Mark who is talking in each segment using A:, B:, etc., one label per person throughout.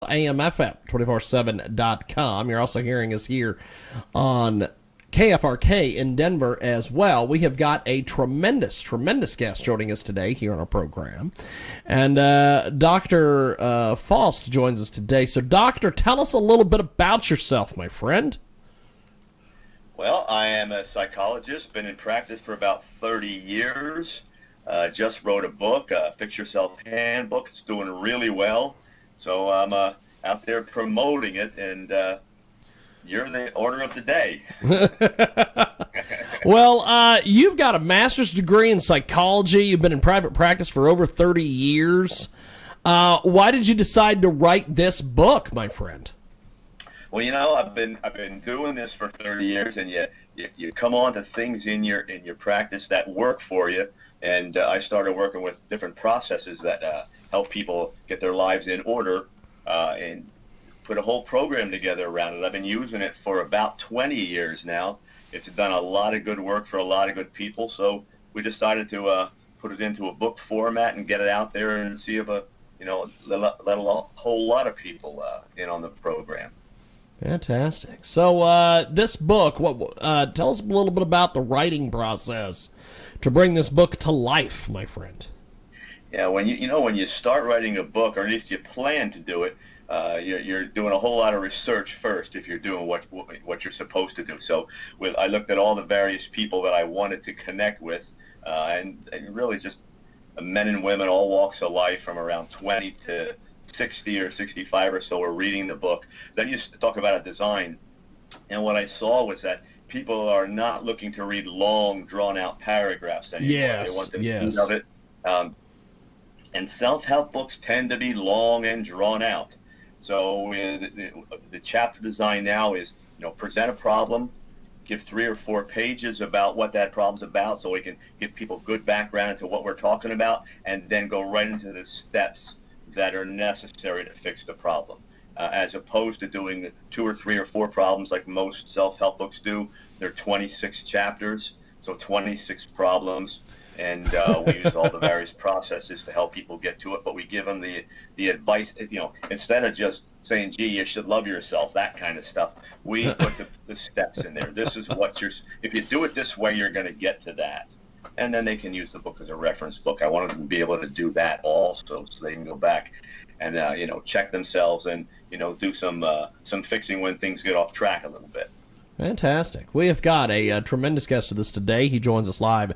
A: AMFM 247.com. You're also hearing us here on KFRK in Denver as well. We have got a tremendous guest joining us today here on our program. And Dr. Faust joins us today. So, Doctor, tell us a little bit about yourself, my friend.
B: Well, I am a psychologist, been in practice for about 30 years. Just wrote a book, Fix Yourself Handbook. It's doing really well. So I'm out there promoting it, and you're the order of the day.
A: Well, you've got a master's degree in psychology. You've been in private practice for over 30 years. Why did you decide to write this book, my friend?
B: Well, you know, I've been doing this for 30 years, and you come on to things in your practice that work for you. And I started working with different processes that help people get their lives in order, and put a whole program together around it. I've been using it for about 20 years now. It's done a lot of good work for a lot of good people. So we decided to put it into a book format and get it out there and see if let a whole lot of people in on the program.
A: Fantastic. So this book, tell us a little bit about the writing process to bring this book to life, my friend.
B: Yeah, when you start writing a book, or at least you plan to do it, you're doing a whole lot of research first if you're doing what you're supposed to do. So I looked at all the various people that I wanted to connect with, and really just men and women, all walks of life, from around 20 to 60 or 65 or so, are reading the book. Then you talk about a design, and what I saw was that people are not looking to read long, drawn-out paragraphs anymore.
A: Yes,
B: they want the
A: yes.
B: meat of it. And self-help books tend to be long and drawn out. So the chapter design now is, present a problem, give 3 or 4 pages about what that problem's about, so we can give people good background into what we're talking about, and then go right into the steps that are necessary to fix the problem. As opposed to doing 2 or 3 or 4 problems like most self-help books do. There are 26 chapters, so 26 problems, and we use all the various processes to help people get to it, but we give them the advice, instead of just saying, gee, you should love yourself, that kind of stuff. We put the steps in there. This is if you do it this way, you're going to get to that. And then they can use the book as a reference book. I wanted them to be able to do that also, so they can go back and check themselves and do some fixing when things get off track a little bit.
A: Fantastic. We have got a tremendous guest with us today. He joins us live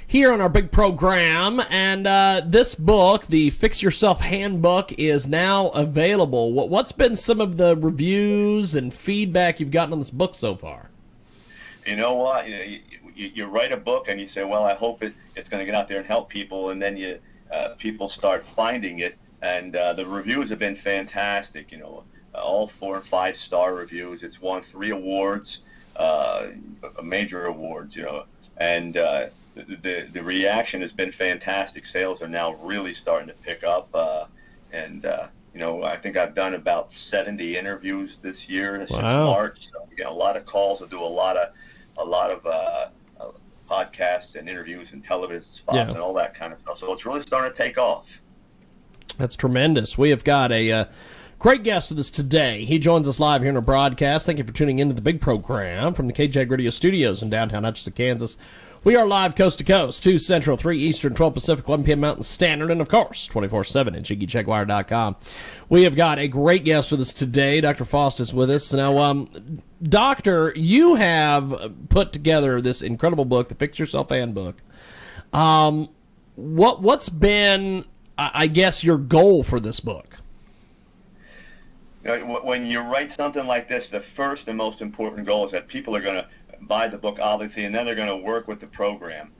A: here on our big program, and this book, the Fix Yourself Handbook, is now available. What's been some of the reviews and feedback you've gotten on this book so far?
B: You know what? You write a book and you say, well, I hope it's going to get out there and help people, and then people start finding it, and the reviews have been fantastic. All 4 and 5 star reviews. It's won 3 awards, major awards. And the reaction has been fantastic. Sales are now really starting to pick up, and I think I've done about 70 interviews this year since March. So we get a lot of calls. I do a lot of podcasts and interviews and television spots and all that kind of stuff. So it's really starting to take off.
A: That's tremendous. We have got a great guest with us today. He joins us live here in our broadcast. Thank you for tuning into the big program from the KJAG Radio Studios in downtown Hutchinson, Kansas. We are live coast to coast, 2 Central, 3 Eastern, 12 Pacific, 1 p.m. Mountain Standard, and of course, 24/7 at JiggyJaguar.com. We have got a great guest with us today. Dr. Faust is with us. Now, Doctor, you have put together this incredible book, the Fix Yourself Handbook. What's been, I guess, your goal for this book?
B: When you write something like this, the first and most important goal is that people are going to buy the book, obviously, and then they're going to work with the program.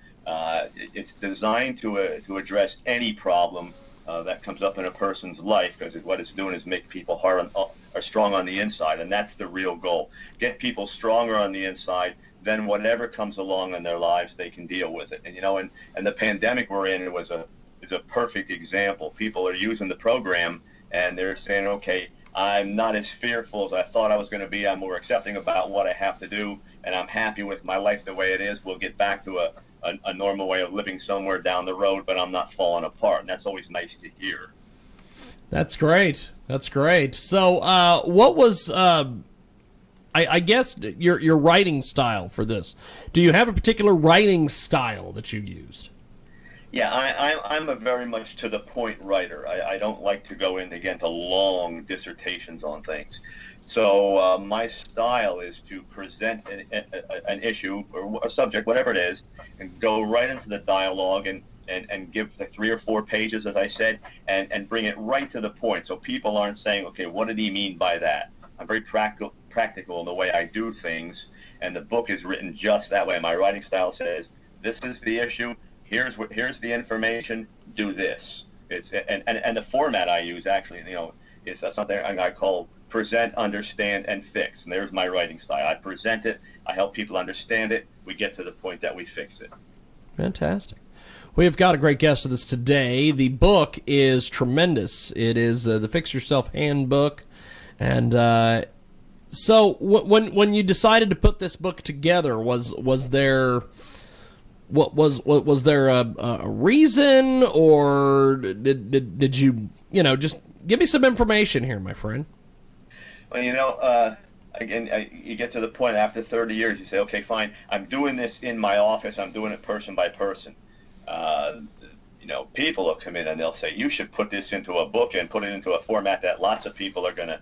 B: It's designed to address any problem that comes up in a person's life, because what it's doing is make people hard or strong on the inside, and that's the real goal. Get people stronger on the inside, then whatever comes along in their lives, they can deal with it. And the pandemic we're in is a perfect example. People are using the program, and they're saying, okay, I'm not as fearful as I thought I was going to be. I'm more accepting about what I have to do, and I'm happy with my life the way it is. We'll get back to a normal way of living somewhere down the road, but I'm not falling apart, and that's always nice to hear.
A: That's great. That's great. So, what was, I guess, your writing style for this? Do you have a particular writing style that you used?
B: Yeah, I'm a very much to the point writer. I don't like to go in again to long dissertations on things. So my style is to present an issue or a subject, whatever it is, and go right into the dialogue and give the 3 or 4 pages, as I said, and bring it right to the point. So people aren't saying, okay, what did he mean by that? I'm very practical in the way I do things, and the book is written just that way. My writing style says, this is the issue. Here's the information. Do this. It's and the format I use actually, is something I call present, understand, and fix. And there's my writing style. I present it. I help people understand it. We get to the point that we fix it.
A: Fantastic. We have got a great guest with us today. The book is tremendous. It is the Fix Yourself Handbook, and so when you decided to put this book together, was there was there a reason, or did you just give me some information here, my friend?
B: Well, again, you get to the point after 30 years, you say, okay, fine, I'm doing this in my office, I'm doing it person by person. People will come in and they'll say, you should put this into a book and put it into a format that lots of people are gonna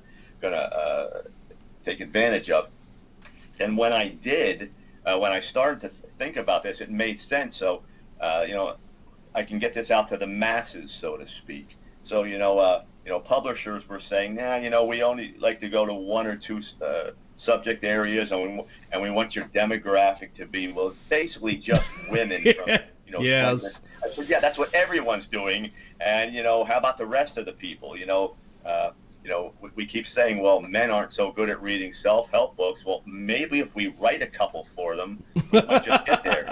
B: take advantage of. And when I did, when I started to think about this, it made sense. So, I can get this out to the masses, so to speak. So, publishers were saying, we only like to go to 1 or 2 subject areas, and we want your demographic to be, well, basically just women from,
A: Yes.
B: I said, yeah, that's what everyone's doing. And, how about the rest of the people? We keep saying, well, men aren't so good at reading self-help books. Well, maybe if we write a couple for them, we might just get there.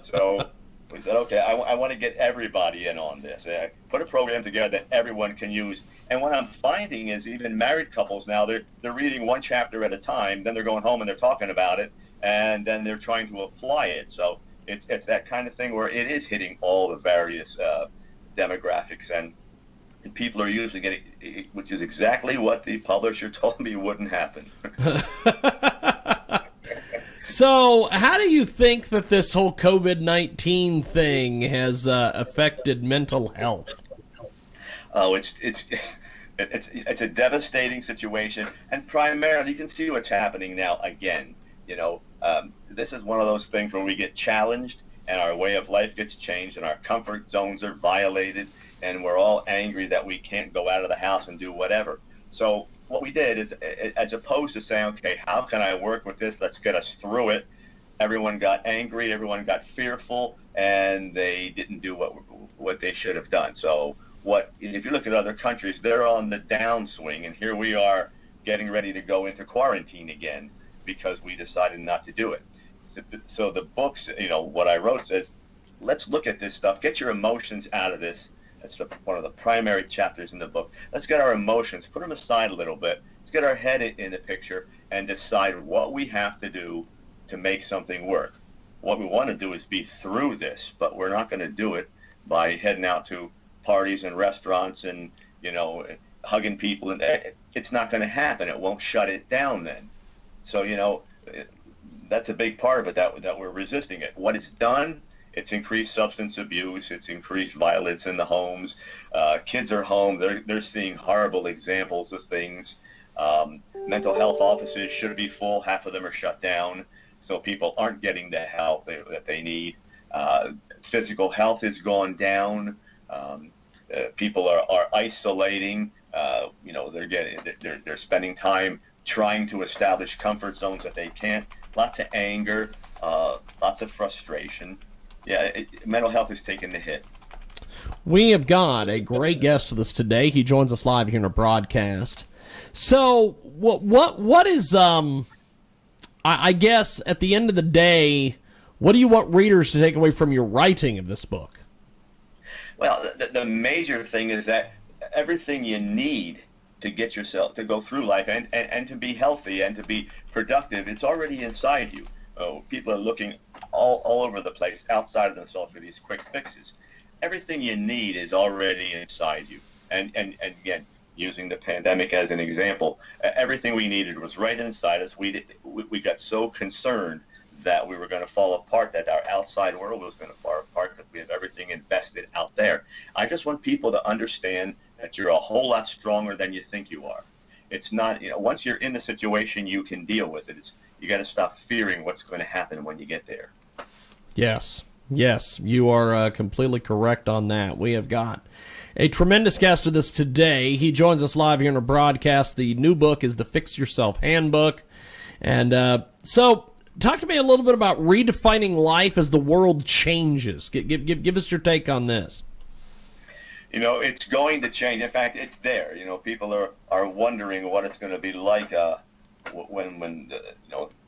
B: So we said, okay, I want to get everybody in on this. I put a program together that everyone can use. And what I'm finding is even married couples now, they're reading 1 chapter at a time, then they're going home and they're talking about it, and then they're trying to apply it. So it's that kind of thing where it is hitting all the various demographics, and people are using it, which is exactly what the publisher told me wouldn't happen.
A: So, how do you think that this whole COVID-19 thing has affected mental health?
B: Oh, it's a devastating situation, and primarily you can see what's happening now again. This is one of those things where we get challenged, and our way of life gets changed, and our comfort zones are violated, and we're all angry that we can't go out of the house and do whatever. So what we did is, as opposed to saying, okay, how can I work with this? Let's get us through it. Everyone got angry, everyone got fearful, and they didn't do what they should have done. So if you look at other countries, they're on the downswing, and here we are getting ready to go into quarantine again because we decided not to do it. So the books, what I wrote says, let's look at this stuff, get your emotions out of this. That's one of the primary chapters in the book. Let's get our emotions, put them aside a little bit. Let's get our head in the picture and decide what we have to do to make something work. What we want to do is be through this, but we're not going to do it by heading out to parties and restaurants and, hugging people. And it's not going to happen. It won't shut it down then. So, that's a big part of it, that we're resisting it. What it's done, it's increased substance abuse. It's increased violence in the homes. Kids are home. They're seeing horrible examples of things. Mental health offices should be full. Half of them are shut down. So people aren't getting the help that they need. Physical health has gone down. People are isolating. They're spending time trying to establish comfort zones that they can't. Lots of anger, lots of frustration. Yeah, mental health has taken the hit.
A: We have got a great guest with us today. He joins us live here in our broadcast. So, what is I guess at the end of the day, what do you want readers to take away from your writing of this book?
B: Well, the major thing is that everything you need to get yourself to go through life and to be healthy and to be productive, it's already inside you. People are looking all over the place outside of themselves for these quick fixes. Everything you need is already inside you. And again, using the pandemic as an example, everything we needed was right inside us. We got so concerned that we were going to fall apart, that our outside world was going to fall apart because we have everything invested out there. I just want people to understand that you're a whole lot stronger than you think you are. It's not, once you're in the situation, you can deal with it. You got to stop fearing what's going to happen when you get there.
A: Yes, you are completely correct on that. We have got a tremendous guest with us today. He joins us live here in our broadcast. The new book is the Fix Yourself Handbook. And so talk to me a little bit about redefining life as the world changes. Give us your take on this.
B: It's going to change. In fact, it's there. People are wondering what it's going to be like when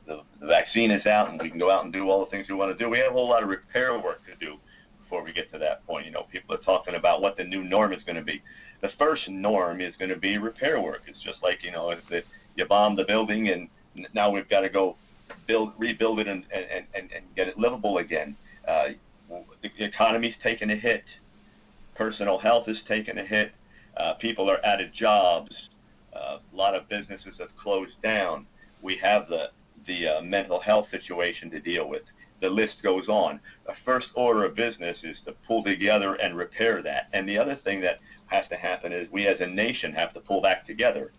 B: the vaccine is out and we can go out and do all the things we want to do. We have a whole lot of repair work to do before we get to that point. People are talking about what the new norm is going to be. The first norm is going to be repair work. It's just like, if you bomb the building and now we've got to go rebuild it and get it livable again. The economy's taking a hit. Personal health is taking a hit. People are out of jobs. A lot of businesses have closed down. We have the mental health situation to deal with. The list goes on. The first order of business is to pull together and repair that. And the other thing that has to happen is we as a nation have to pull back together.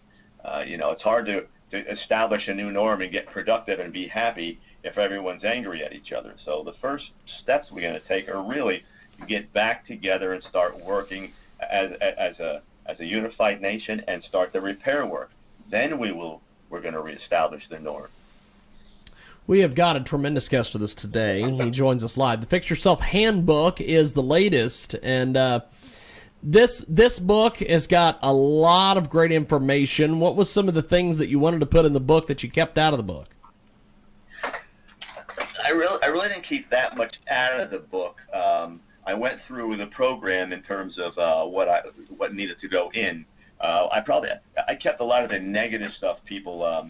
B: It's hard to establish a new norm and get productive and be happy if everyone's angry at each other. So the first steps we're going to take are really to get back together and start working as a unified nation and start the repair work. Then we're going to reestablish the norm.
A: We have got a tremendous guest with us today. He joins us live. The Fix Yourself Handbook is the latest, and this book has got a lot of great information. What was some of the things that you wanted to put in the book that you kept out of the book?
B: I really didn't keep that much out of the book. I went through the program in terms of what needed to go in. I kept a lot of the negative stuff people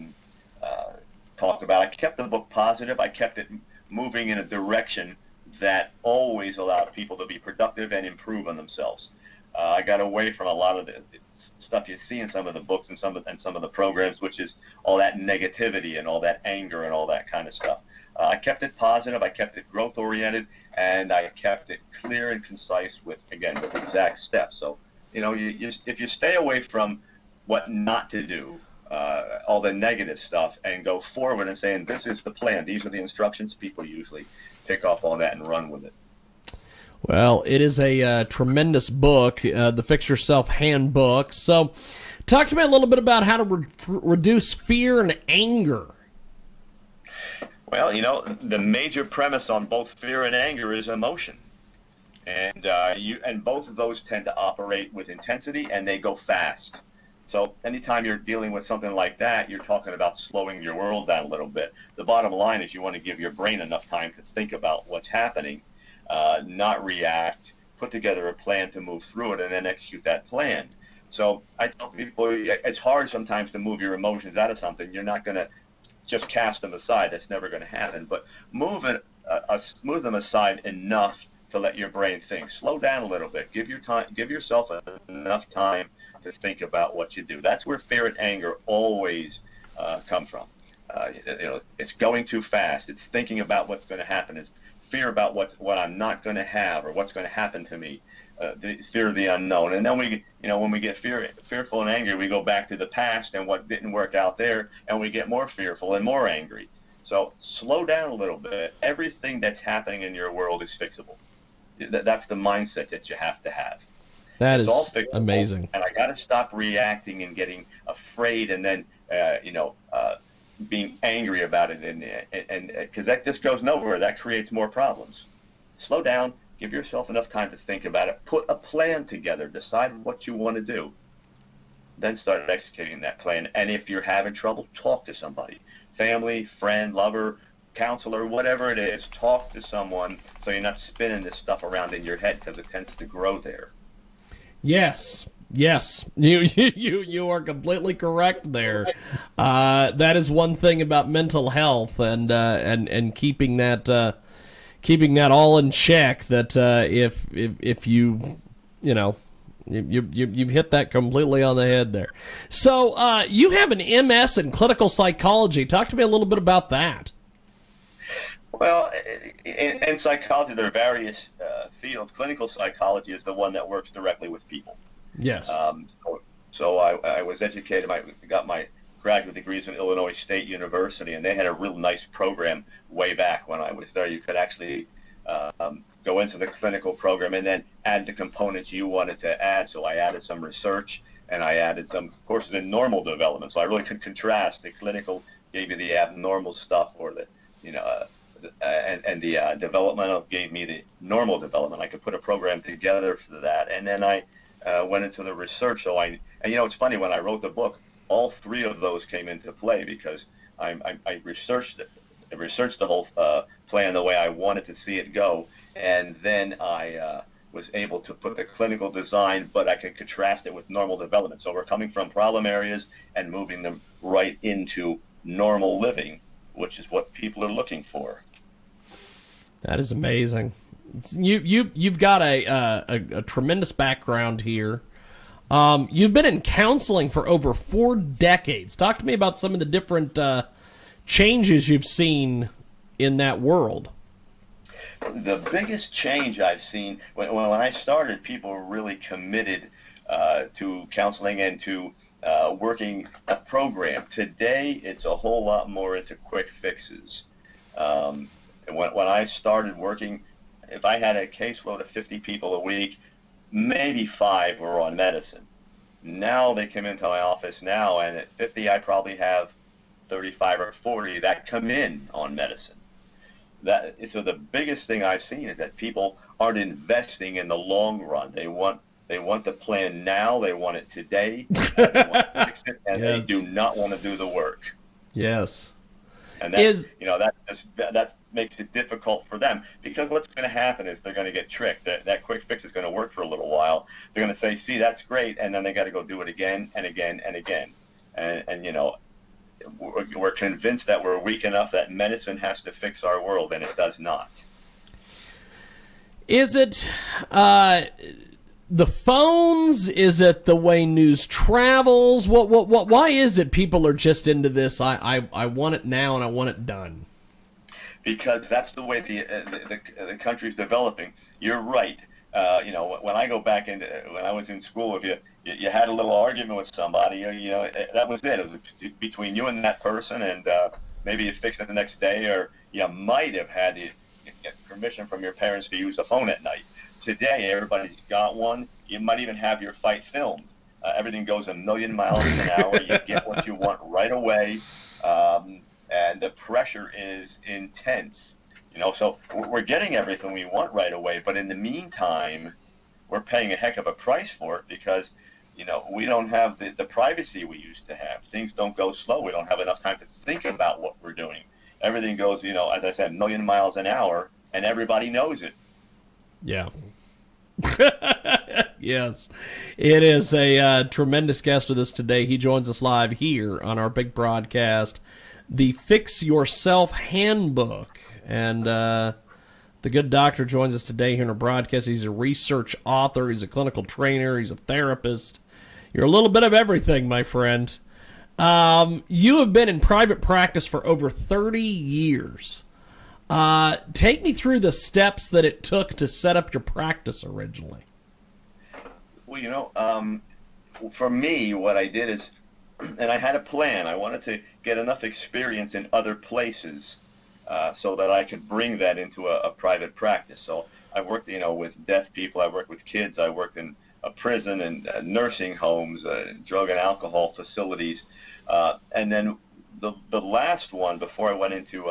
B: talked about. I kept the book positive. I kept it moving in a direction that always allowed people to be productive and improve on themselves. I got away from a lot of the stuff you see in some of the books and some of the programs, which is all that negativity and all that anger and all that kind of stuff. I kept it positive. I kept it growth oriented, and I kept it clear and concise with exact steps. So, if you stay away from what not to do, all the negative stuff, and go forward and saying, this is the plan, these are the instructions, people usually pick up on that and run with it.
A: Well, it is a tremendous book, the Fix Yourself Handbook. So talk to me a little bit about how to reduce fear and anger.
B: Well, the major premise on both fear and anger is emotion. And both of those tend to operate with intensity, and they go fast. So anytime you're dealing with something like that, you're talking about slowing your world down a little bit. The bottom line is you want to give your brain enough time to think about what's happening, not react, put together a plan to move through it, and then execute that plan. So I tell people it's hard sometimes to move your emotions out of something. You're not going to just cast them aside. That's never going to happen. But move them aside enough to let your brain think. Slow down a little bit. Give yourself enough time to think about what you do. That's where fear and anger always come from. It's going too fast. It's thinking about what's going to happen. It's fear about what I'm not going to have or what's going to happen to me. The fear of the unknown. And then when we get fearful and angry, we go back to the past and what didn't work out there, and we get more fearful and more angry. So slow down a little bit. Everything that's happening in your world is fixable. That's the mindset that you have to have.
A: It's
B: all fixable,
A: amazing.
B: And I got to stop reacting and getting afraid and then, being angry about it. And because that just goes nowhere. That creates more problems. Slow down. Give yourself enough time to think about it. Put a plan together. Decide what you want to do. Then start executing that plan. And if you're having trouble, talk to somebody. Family, friend, lover, counselor, whatever it is. Talk to someone so you're not spinning this stuff around in your head, because it tends to grow there.
A: Yes. You are completely correct there. That is one thing about mental health and keeping that all in check. That if you You've hit that completely on the head there. So you have an MS in clinical psychology. Talk to me a little bit about that.
B: Well, in psychology, there are various fields. Clinical psychology is the one that works directly with people.
A: Yes.
B: So I was educated. I got my graduate degrees from Illinois State University, and they had a real nice program way back when I was there. You could actually go into the clinical program and then add the components you wanted to add. So I added some research, and I added some courses in normal development. So I really could contrast. The clinical gave you the abnormal stuff, or the and the developmental gave me the normal development. I could put a program together for that, and then I went into the research. So and it's funny, when I wrote the book, all three of those came into play because I researched it. I researched the whole plan the way I wanted to see it go, and then I was able to put the clinical design, but I could contrast it with normal development. So we're coming from problem areas and moving them right into normal living, which is what people are looking for.
A: That is amazing. You've got a tremendous background here. You've been in counseling for over 4 decades. Talk to me about some of the different changes you've seen in that world.
B: The biggest change I've seen, when I started, people were really committed to counseling and to working a program. Today, it's a whole lot more into quick fixes. When I started working, if I had a caseload of 50 people a week, maybe 5 were on medicine. Now they come into my office now, and at 50, I probably have 35 or 40 that come in on medicine. So the biggest thing I've seen is that people aren't investing in the long run. They want the plan now. They want it today. They want to fix it, and They do not want to do the work.
A: Yes.
B: And that makes it difficult for them, because what's going to happen is they're going to get tricked. That quick fix is going to work for a little while. They're going to say, "See, that's great," and then they got to go do it again and again and again. And we're convinced that we're weak enough that medicine has to fix our world, and it does not.
A: Is it the phones? Is it the way news travels? Why is it people are just into this? I want it now and I want it done.
B: Because that's the way the country's developing. You're right. When I go back into when I was in school, if you had a little argument with somebody, that was it. It was between you and that person, and maybe you fixed it the next day, or you might have had to get permission from your parents to use the phone at night. Today, everybody's got one. You might even have your fight filmed. Everything goes a million miles an hour. You get what you want right away, and the pressure is intense. So we're getting everything we want right away, but in the meantime, we're paying a heck of a price for it because, we don't have the privacy we used to have. Things don't go slow. We don't have enough time to think about what we're doing. Everything goes, as I said, a million miles an hour, and everybody knows it.
A: Yeah. Yes. It is a tremendous guest with us today. He joins us live here on our big broadcast, the Fix Yourself Handbook. And the good doctor joins us today here in our broadcast. He's a research author. He's a clinical trainer. He's a therapist. You're a little bit of everything, my friend. You have been in private practice for over 30 years. Take me through the steps that it took to set up your practice originally.
B: Well, for me, what I did is, and I had a plan. I wanted to get enough experience in other places so that I could bring that into a private practice. So I worked, with deaf people. I worked with kids. I worked in a prison and nursing homes, drug and alcohol facilities. And then the last one before I went into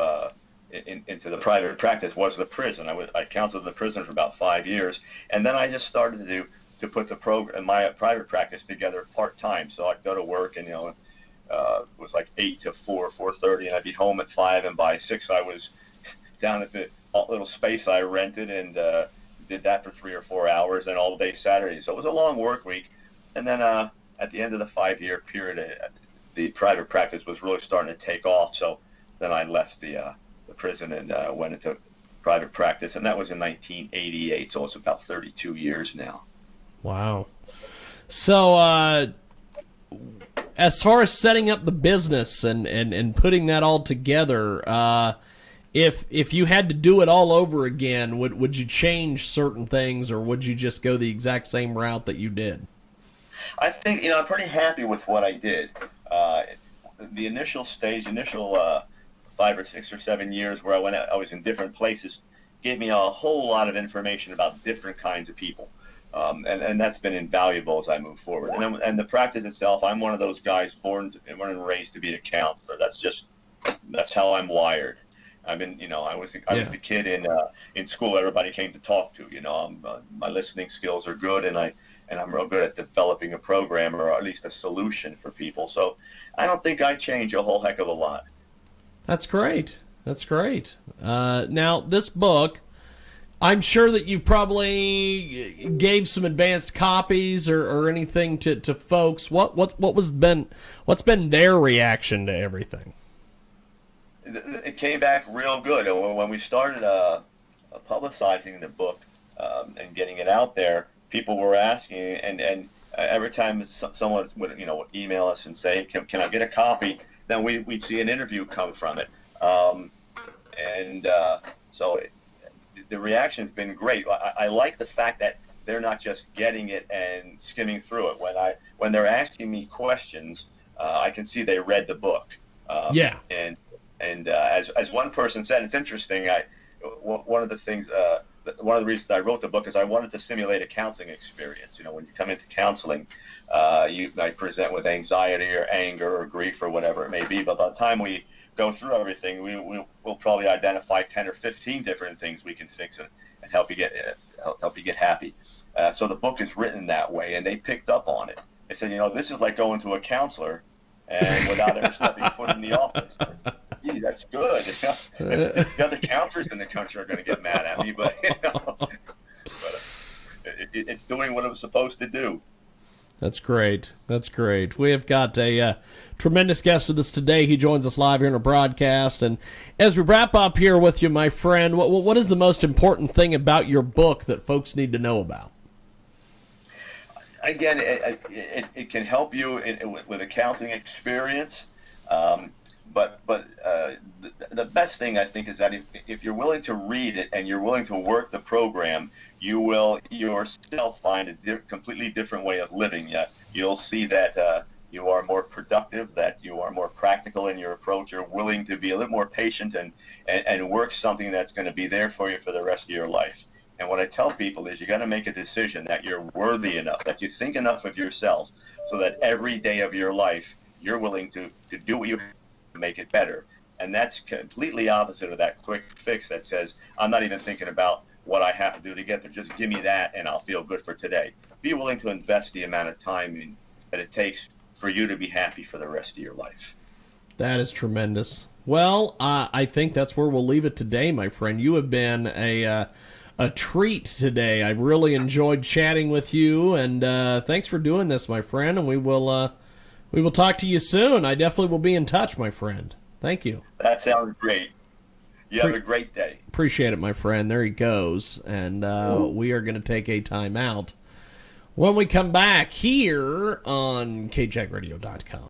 B: the private practice was the prison. I counseled in the prison for about 5 years, and then I just started to put the program, my private practice together part-time. So I'd go to work, and it was like 8 to 4:30, and I'd be home at 5, and by 6 I was down at the little space I rented, and did that for 3 or 4 hours, and all day Saturday. So it was a long work week. And then at the end of the 5-year period, the private practice was really starting to take off. So then I left the prison and went into private practice, and that was in 1988. So it's about 32 years now.
A: Wow. So, as far as setting up the business and putting that all together, if you had to do it all over again, would you change certain things, or would you just go the exact same route that you did?
B: I think, I'm pretty happy with what I did. The initial stage, 5 or 6 or 7 years where I was in different places, gave me a whole lot of information about different kinds of people. And that's been invaluable as I move forward. And the practice itself, I'm one of those guys born and raised to be a counselor. That's how I'm wired. I was the kid in school everybody came to talk to. My listening skills are good, and I'm real good at developing a program or at least a solution for people. So I don't think I change a whole heck of a lot.
A: That's great. That's great. Now, this book, I'm sure that you probably gave some advanced copies or anything to folks. What's been their reaction to everything?
B: It came back real good. When we started publicizing the book and getting it out there, people were asking, and every time someone would email us and say, "Can I get a copy?" Then we'd see an interview come from it, so the reaction's been great. I like the fact that they're not just getting it and skimming through it. When they're asking me questions, I can see they read the book. And as one person said, it's interesting. One of the reasons I wrote the book is I wanted to simulate a counseling experience. When you come into counseling, you might present with anxiety or anger or grief or whatever it may be. But by the time we go through everything, we'll probably identify 10 or 15 different things we can fix and help you get happy. So the book is written that way, and they picked up on it. They said, this is like going to a counselor and without ever stepping foot in the office. Gee, that's good. The other counselors in the country are going to get mad at me, but it's doing what it was supposed to do.
A: That's great. That's great. We have got a tremendous guest with us today. He joins us live here in our broadcast. And as we wrap up here with you, my friend, what is the most important thing about your book that folks need to know about?
B: Again, it can help you with a counseling experience. But the best thing, I think, is that if you're willing to read it and you're willing to work the program, you will yourself find a completely different way of living. You'll see that you are more productive, that you are more practical in your approach. You're willing to be a little more patient and work something that's going to be there for you for the rest of your life. And what I tell people is you got to make a decision that you're worthy enough, that you think enough of yourself so that every day of your life you're willing to do what you have to make it better. And that's completely opposite of that quick fix that says, I'm not even thinking about what I have to do to get there. Just give me that and I'll feel good for today. Be willing to invest the amount of time that it takes for you to be happy for the rest of your life.
A: That is tremendous. Well, I think that's where we'll leave it today, my friend. You have been a treat today. I've really enjoyed chatting with you, and thanks for doing this, my friend. And we will talk to you soon. I definitely will be in touch, my friend. Thank you.
B: That sounds great. You have a great day.
A: Appreciate it, my friend. There he goes. And we are going to take a time out when we come back here on kjagradio.com.